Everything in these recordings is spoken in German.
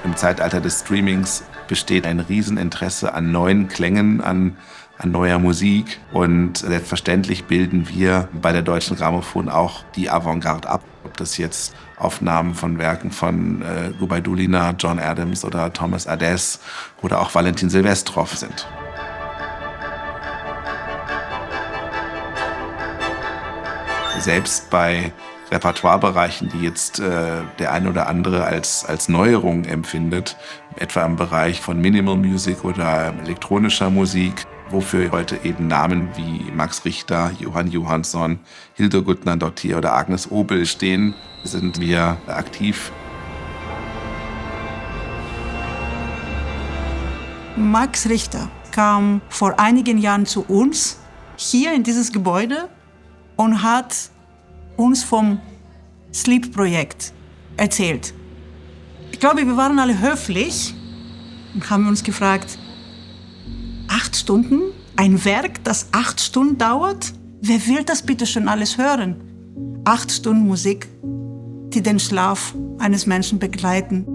Im Zeitalter des Streamings besteht ein Rieseninteresse an neuen Klängen, an neuer Musik. Und selbstverständlich bilden wir bei der Deutschen Grammophon auch die Avantgarde ab. Ob das jetzt Aufnahmen von Werken von Gubaidulina, John Adams oder Thomas Adès oder auch Valentin Silvestrov sind. Selbst bei Repertoirebereichen, die jetzt der ein oder andere als Neuerung empfindet, etwa im Bereich von Minimal Music oder elektronischer Musik, wofür heute eben Namen wie Max Richter, Johann Johansson, Hildur Gudnadottir oder Agnes Obel stehen, sind wir aktiv. Max Richter kam vor einigen Jahren zu uns, hier in dieses Gebäude, und hat uns vom Sleep-Projekt erzählt. Ich glaube, wir waren alle höflich und haben uns gefragt, 8 Stunden? Ein Werk, das 8 Stunden dauert? Wer will das bitte schon alles hören? 8 Stunden Musik, die den Schlaf eines Menschen begleiten.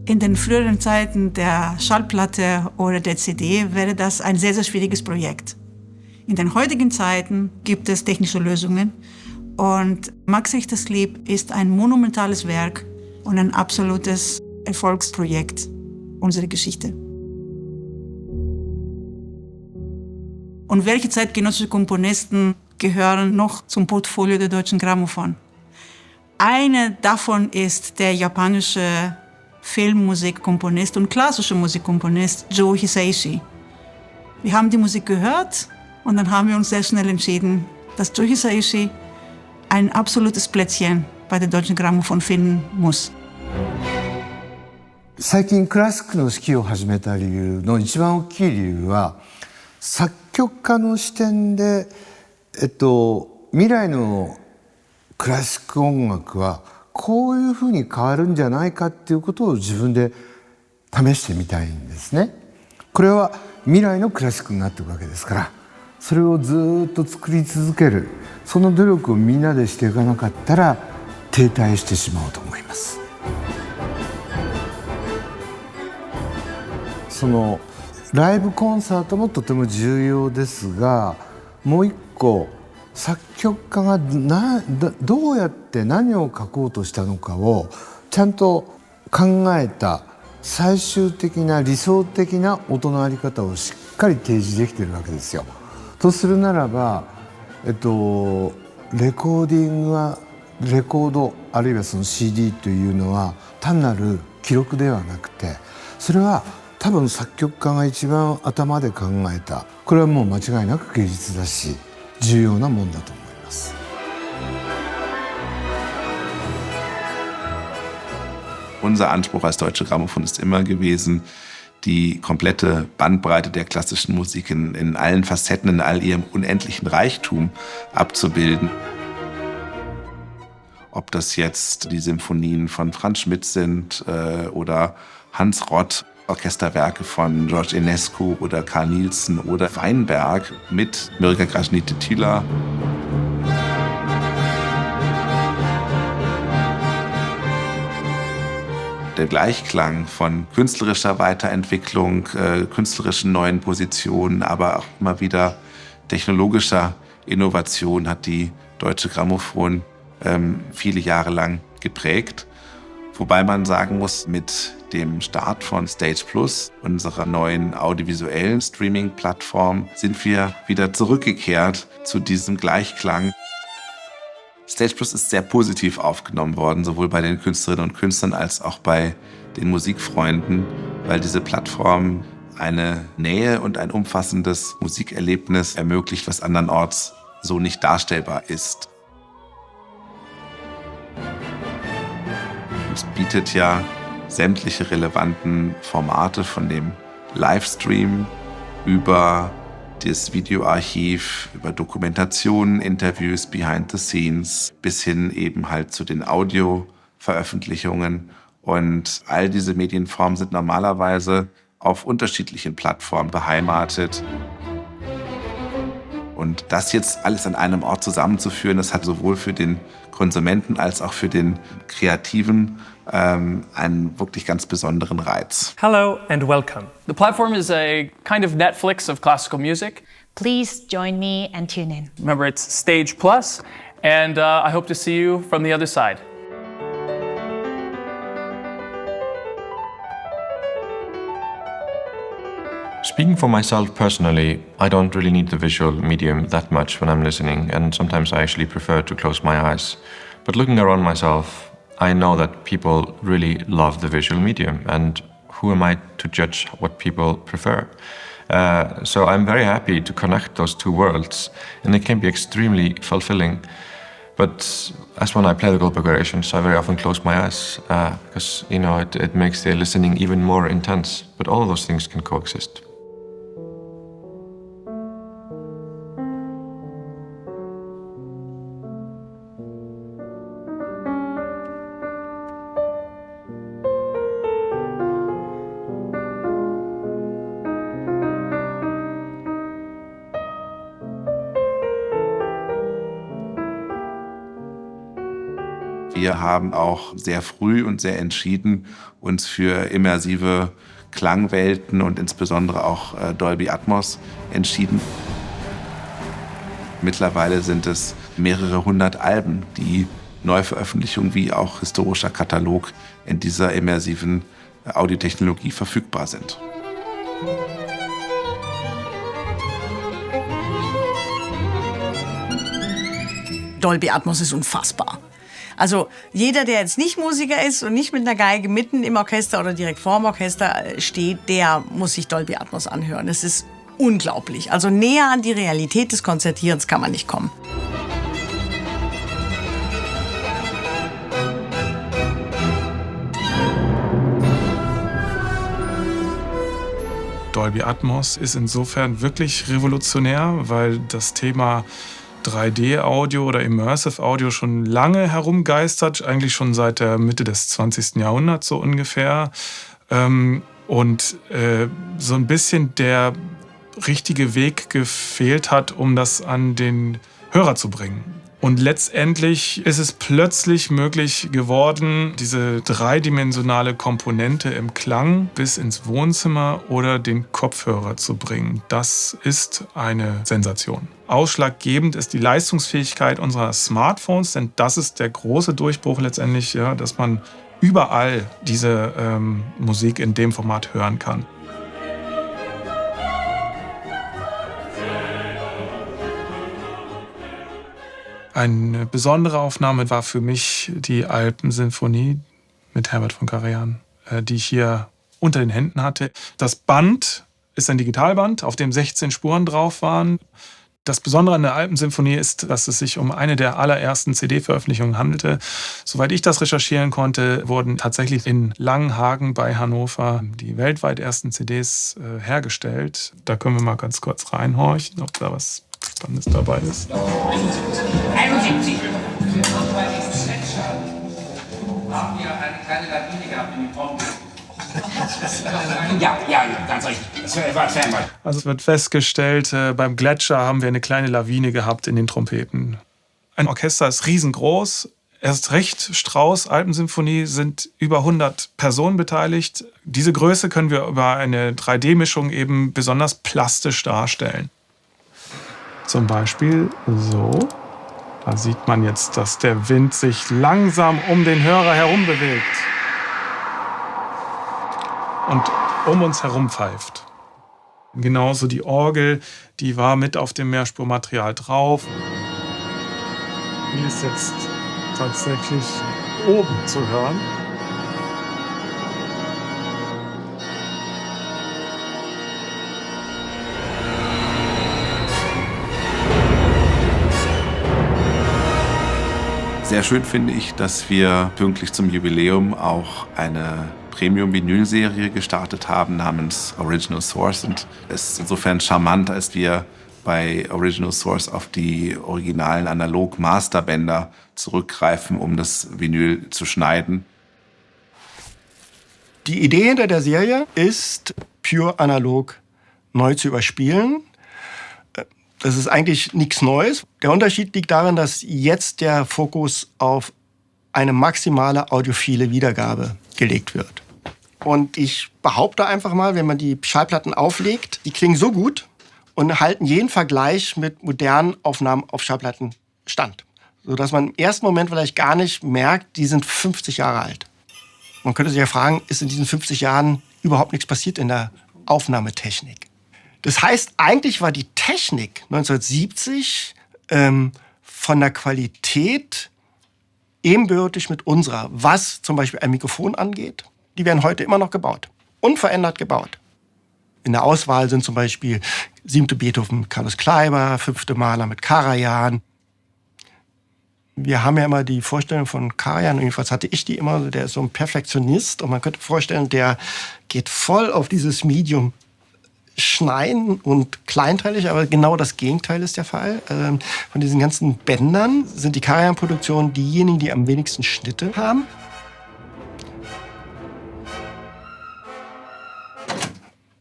In den früheren Zeiten der Schallplatte oder der CD wäre das ein sehr, sehr schwieriges Projekt. In den heutigen Zeiten gibt es technische Lösungen und Max Richters Sleep ist ein monumentales Werk und ein absolutes Erfolgsprojekt unserer Geschichte. Und welche zeitgenössische Komponisten gehören noch zum Portfolio der Deutschen Grammophon? Einer davon ist der japanische Filmmusikkomponist und klassischer Musikkomponist Joe Hisaishi. Wir haben die Musik gehört und dann haben wir uns sehr schnell entschieden, dass Joe Hisaishi ein absolutes Plätzchen bei der Deutschen Grammophon finden muss. 最近クラシックの指揮を始めた理由の一番大きい理由は作曲家の視点で、未来のクラシック音楽はこういうふうに変わるんじゃないかっていうことを自分で試してみたいんですね。これは未来のクラシックになっていくわけですから、それをずっと作り続ける、その努力をみんなでしていかなかったら停滞してしまうと思います。そのライブコンサートもとても重要ですが、もう一個作曲家がどうやって何を書こうとしたのかをちゃんと考えた最終的な理想的な音の在り方をしっかり提示できているわけですよ。とするならば、レコーディングはレコードあるいはその CD というのは単なる記録ではなくて、それは多分作曲家が一番頭で考えた、これはもう間違いなく芸術だし重要なもんだと思います。Unser Anspruch als Deutsche Grammophon ist immer gewesen, die komplette Bandbreite der klassischen Musik in allen Facetten, in all ihrem unendlichen Reichtum abzubilden. Ob das jetzt die Symphonien von Franz Schmidt sind oder Hans Rott, Orchesterwerke von George Enescu oder Carl Nielsen oder Weinberg mit Mirga Gražinytė-Tyla. Der Gleichklang von künstlerischer Weiterentwicklung, künstlerischen neuen Positionen, aber auch immer wieder technologischer Innovation hat die Deutsche Grammophon viele Jahre lang geprägt. Wobei man sagen muss, mit dem Start von Stage Plus, unserer neuen audiovisuellen Streaming-Plattform, sind wir wieder zurückgekehrt zu diesem Gleichklang. Stage Plus ist sehr positiv aufgenommen worden, sowohl bei den Künstlerinnen und Künstlern als auch bei den Musikfreunden, weil diese Plattform eine Nähe und ein umfassendes Musikerlebnis ermöglicht, was andernorts so nicht darstellbar ist. Es bietet ja sämtliche relevanten Formate von dem Livestream über das Videoarchiv, über Dokumentationen, Interviews, Behind the Scenes bis hin eben halt zu den Audio-Veröffentlichungen. Und all diese Medienformen sind normalerweise auf unterschiedlichen Plattformen beheimatet. Und das jetzt alles an einem Ort zusammenzuführen, das hat sowohl für den Konsumenten als auch für den Kreativen einen wirklich ganz besonderen Reiz. Hello and welcome. The platform is a kind of Netflix of classical music. Please join me and tune in. Remember, it's Stage Plus, and I hope to see you from the other side. Speaking for myself personally, I don't really need the visual medium that much when I'm listening, and sometimes I actually prefer to close my eyes. But looking around myself, I know that people really love the visual medium, and who am I to judge what people prefer? So I'm very happy to connect those two worlds, and it can be extremely fulfilling. But as when I play the Goldberg variations, I very often close my eyes because it makes the listening even more intense. But all of those things can coexist. Wir haben auch sehr früh und sehr entschieden uns für immersive Klangwelten und insbesondere auch Dolby Atmos entschieden. Mittlerweile sind es mehrere hundert Alben, die Neuveröffentlichung wie auch historischer Katalog in dieser immersiven Audiotechnologie verfügbar sind. Dolby Atmos ist unfassbar. Also jeder, der jetzt nicht Musiker ist und nicht mit einer Geige mitten im Orchester oder direkt vor dem Orchester steht, der muss sich Dolby Atmos anhören. Es ist unglaublich. Also näher an die Realität des Konzertierens kann man nicht kommen. Dolby Atmos ist insofern wirklich revolutionär, weil das Thema 3D-Audio oder Immersive Audio schon lange herumgeistert, eigentlich schon seit der Mitte des 20. Jahrhunderts so ungefähr. Und so ein bisschen der richtige Weg gefehlt hat, um das an den Hörer zu bringen. Und letztendlich ist es plötzlich möglich geworden, diese dreidimensionale Komponente im Klang bis ins Wohnzimmer oder den Kopfhörer zu bringen. Das ist eine Sensation. Ausschlaggebend ist die Leistungsfähigkeit unserer Smartphones, denn das ist der große Durchbruch letztendlich, ja, dass man überall diese Musik in dem Format hören kann. Eine besondere Aufnahme war für mich die Alpensinfonie mit Herbert von Karajan, die ich hier unter den Händen hatte. Das Band ist ein Digitalband, auf dem 16 Spuren drauf waren. Das Besondere an der Alpensinfonie ist, dass es sich um eine der allerersten CD-Veröffentlichungen handelte. Soweit ich das recherchieren konnte, wurden tatsächlich in Langenhagen bei Hannover die weltweit ersten CDs hergestellt. Da können wir mal ganz kurz reinhorchen, ob da was Spannendes dabei ist. 71. Haben wir eine kleine Lawine gehabt in dem Trompen? Ja, ganz richtig. Das war Fernwald. Also es wird festgestellt, beim Gletscher haben wir eine kleine Lawine gehabt in den Trompeten. Ein Orchester ist riesengroß. Erst recht Strauss, Alpensinfonie, sind über 100 Personen beteiligt. Diese Größe können wir über eine 3D-Mischung eben besonders plastisch darstellen. Zum Beispiel so. Da sieht man jetzt, dass der Wind sich langsam um den Hörer herum bewegt und um uns herum pfeift. Genauso die Orgel, die war mit auf dem Mehrspurmaterial drauf. Die ist jetzt tatsächlich oben zu hören. Sehr schön finde ich, dass wir pünktlich zum Jubiläum auch eine Premium-Vinyl-Serie gestartet haben namens Original Source. Und es ist insofern charmant, als wir bei Original Source auf die originalen Analog-Masterbänder zurückgreifen, um das Vinyl zu schneiden. Die Idee hinter der Serie ist, pure analog neu zu überspielen. Das ist eigentlich nichts Neues. Der Unterschied liegt darin, dass jetzt der Fokus auf eine maximale audiophile Wiedergabe gelegt wird. Und ich behaupte einfach mal, wenn man die Schallplatten auflegt, die klingen so gut und halten jeden Vergleich mit modernen Aufnahmen auf Schallplatten stand. Sodass man im ersten Moment vielleicht gar nicht merkt, die sind 50 Jahre alt. Man könnte sich ja fragen, ist in diesen 50 Jahren überhaupt nichts passiert in der Aufnahmetechnik? Das heißt, eigentlich war die Technik 1970 von der Qualität ebenbürtig mit unserer, was zum Beispiel ein Mikrofon angeht. Die werden heute immer noch gebaut, unverändert gebaut. In der Auswahl sind zum Beispiel 7. Beethoven mit Carlos Kleiber, 5. Mahler mit Karajan. Wir haben ja immer die Vorstellung von Karajan, jedenfalls hatte ich die immer, der ist so ein Perfektionist und man könnte vorstellen, der geht voll auf dieses Medium schneiden und kleinteilig, aber genau das Gegenteil ist der Fall. Von diesen ganzen Bändern sind die Karajan-Produktionen diejenigen, die am wenigsten Schnitte haben.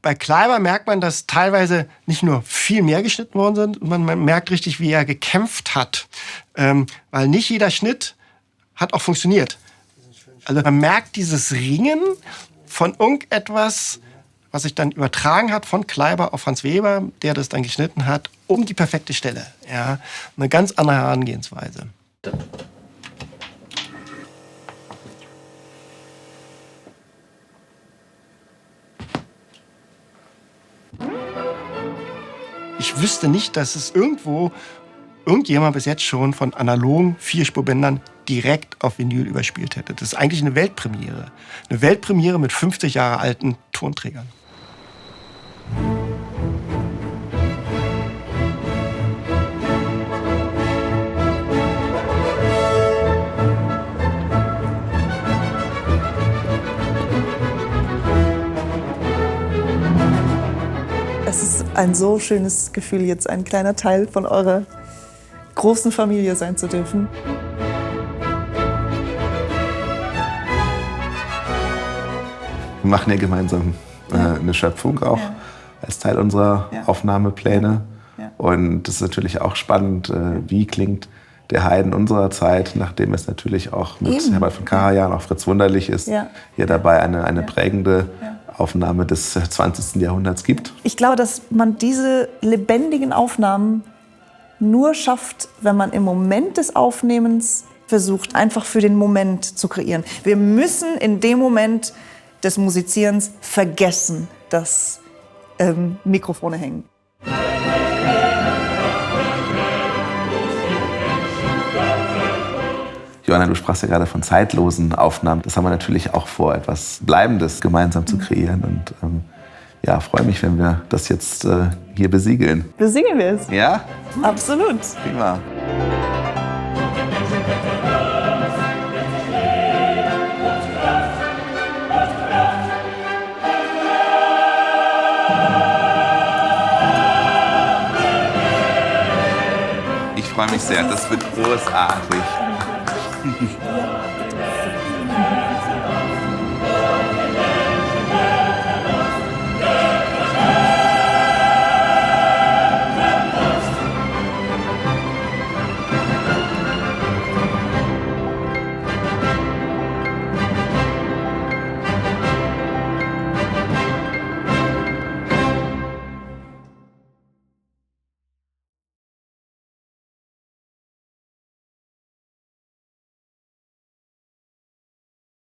Bei Kleiber merkt man, dass teilweise nicht nur viel mehr geschnitten worden sind, man merkt richtig, wie er gekämpft hat. Weil nicht jeder Schnitt hat auch funktioniert. Also man merkt dieses Ringen von irgendetwas, was sich dann übertragen hat von Kleiber auf Hans Weber, der das dann geschnitten hat, um die perfekte Stelle. Ja, eine ganz andere Herangehensweise. Ich wüsste nicht, dass es irgendjemand bis jetzt schon von analogen Vierspurbändern direkt auf Vinyl überspielt hätte. Das ist eigentlich eine Weltpremiere. Eine Weltpremiere mit 50 Jahre alten Tonträgern. Es ist ein so schönes Gefühl, jetzt ein kleiner Teil von eurer großen Familie sein zu dürfen. Wir machen ja gemeinsam eine Schöpfung auch als Teil unserer Aufnahmepläne. Ja. Und das ist natürlich auch spannend, wie klingt der Haydn unserer Zeit, nachdem es natürlich auch mit Herbert von Karajan, auch Fritz Wunderlich ist, hier dabei eine prägende Aufnahme des 20. Jahrhunderts gibt. Ich glaube, dass man diese lebendigen Aufnahmen nur schafft, wenn man im Moment des Aufnehmens versucht, einfach für den Moment zu kreieren. Wir müssen in dem Moment des Musizierens vergessen, dass Mikrofone hängen. Joanna, du sprachst ja gerade von zeitlosen Aufnahmen. Das haben wir natürlich auch vor, etwas Bleibendes gemeinsam zu kreieren. Und freue mich, wenn wir das jetzt hier besiegeln. Besiegeln wir es? Ja? Absolut. Prima. Ich freue mich sehr, das wird großartig.